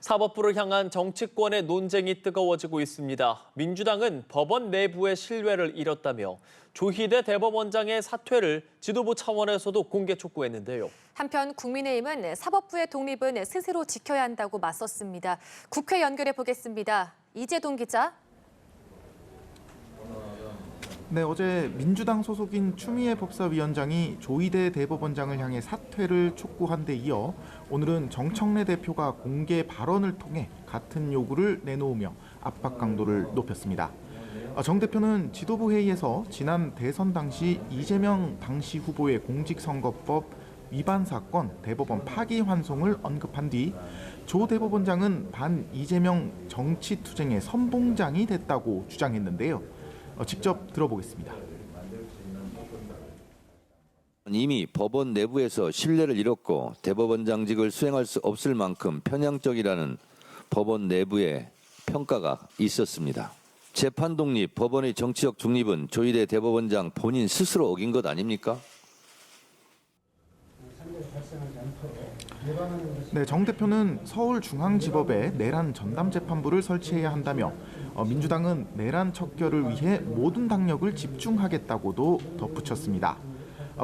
사법부를 향한 정치권의 논쟁이 뜨거워지고 있습니다. 민주당은 법원 내부의 신뢰를 잃었다며 조희대 대법원장의 사퇴를 지도부 차원에서도 공개 촉구했는데요. 한편 국민의힘은 사법부의 독립은 스스로 지켜야 한다고 맞섰습니다. 국회 연결해 보겠습니다. 이재동 기자. 네, 어제 민주당 소속인 추미애 법사위원장이 조희대 대법원장을 향해 사퇴를 촉구한 데 이어 오늘은 정청래 대표가 공개 발언을 통해 같은 요구를 내놓으며 압박 강도를 높였습니다. 정 대표는 지도부 회의에서 지난 대선 당시 이재명 당시 후보의 공직선거법 위반 사건 대법원 파기환송을 언급한 뒤 조 대법원장은 반 이재명 정치투쟁의 선봉장이 됐다고 주장했는데요. 직접 들어보겠습니다. 이미 법원 내부에서 신뢰를 잃었고 대법원장직을 수행할 수 없을 만큼 편향적이라는 법원 내부의 평가가 있었습니다. 재판 독립, 법원의 정치적 중립은 조희대 대법원장 본인 스스로 어긴 것 아닙니까? 네, 정 대표는 서울중앙지법에 내란 전담재판부를 설치해야 한다며 민주당은 내란 척결을 위해 모든 당력을 집중하겠다고도 덧붙였습니다.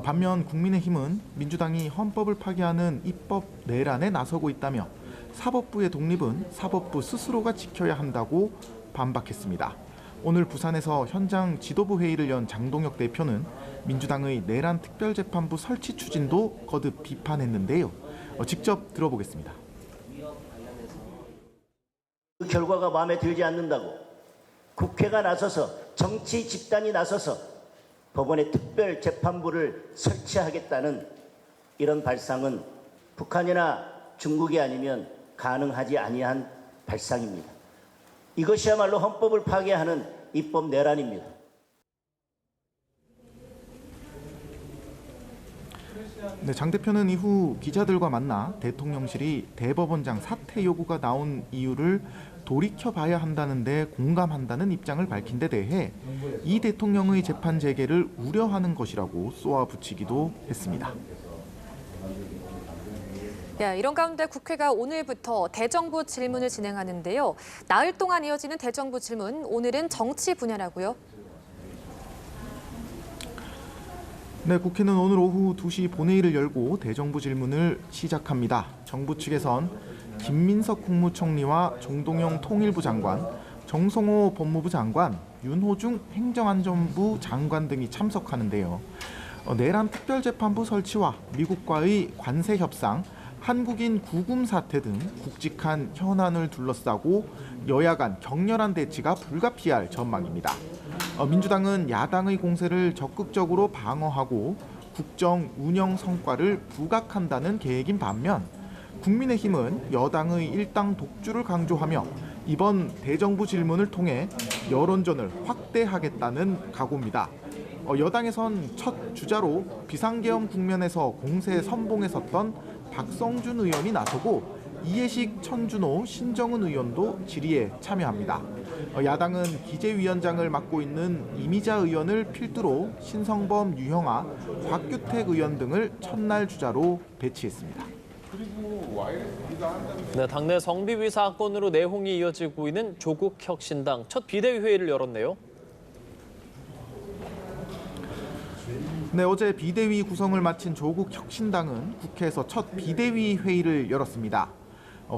반면 국민의힘은 민주당이 헌법을 파기하는 입법 내란에 나서고 있다며 사법부의 독립은 사법부 스스로가 지켜야 한다고 반박했습니다. 오늘 부산에서 현장 지도부 회의를 연 장동혁 대표는 민주당의 내란 특별재판부 설치 추진도 거듭 비판했는데요. 직접 들어보겠습니다. 그 결과가 마음에 들지 않는다고 국회가 나서서 정치 집단이 나서서 법원의 특별재판부를 설치하겠다는 이런 발상은 북한이나 중국이 아니면 가능하지 아니한 발상입니다. 이것이야말로 헌법을 파괴하는 입법 내란입니다. 네, 장 대표는 이후 기자들과 만나 대통령실이 대법원장 사퇴 요구가 나온 이유를 돌이켜봐야 한다는데 공감한다는 입장을 밝힌 데 대해 이 대통령의 재판 재개를 우려하는 것이라고 쏘아붙이기도 했습니다. 네, 이런 가운데 국회가 오늘부터 대정부 질문을 진행하는데요. 나흘 동안 이어지는 대정부 질문, 오늘은 정치 분야라고요? 네, 국회는 오늘 오후 2시 본회의를 열고 대정부 질문을 시작합니다. 정부 측에선 김민석 국무총리와 정동영 통일부 장관, 정성호 법무부 장관, 윤호중 행정안전부 장관 등이 참석하는데요. 내란 특별재판부 설치와 미국과의 관세 협상, 한국인 구금 사태 등 굵직한 현안을 둘러싸고 여야 간 격렬한 대치가 불가피할 전망입니다. 민주당은 야당의 공세를 적극적으로 방어하고 국정 운영 성과를 부각한다는 계획인 반면 국민의힘은 여당의 일당 독주를 강조하며 이번 대정부 질문을 통해 여론전을 확대하겠다는 각오입니다. 여당에선 첫 주자로 비상계엄 국면에서 공세 선봉에 섰던 박성준 의원이 나서고 이해식, 천준호, 신정은 의원도 질의에 참여합니다. 야당은 기재위원장을 맡고 있는 이미자 의원을 필두로 신성범, 유형아, 곽규택 의원 등을 첫날 주자로 배치했습니다. 네, 당내 성비위 사건으로 내홍이 이어지고 있는 조국혁신당 첫 비대위 회의를 열었네요. 네, 어제 비대위 구성을 마친 조국혁신당은 국회에서 첫 비대위 회의를 열었습니다.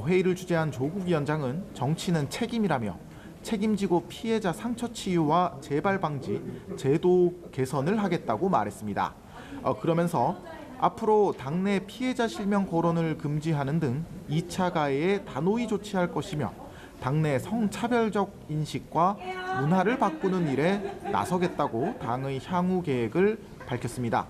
회의를 주재한 조국 위원장은 정치는 책임이라며 책임지고 피해자 상처 치유와 재발 방지, 제도 개선을 하겠다고 말했습니다. 그러면서 앞으로 당내 피해자 실명 거론을 금지하는 등 2차 가해에 단호히 조치할 것이며 당내 성차별적 인식과 문화를 바꾸는 일에 나서겠다고 당의 향후 계획을 밝혔습니다.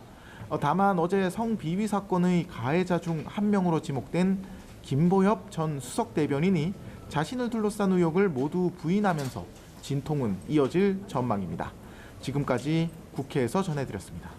다만 어제 성비위 사건의 가해자 중 한 명으로 지목된 김보엽 전 수석 대변인이 자신을 둘러싼 의혹을 모두 부인하면서 진통은 이어질 전망입니다. 지금까지 국회에서 전해드렸습니다.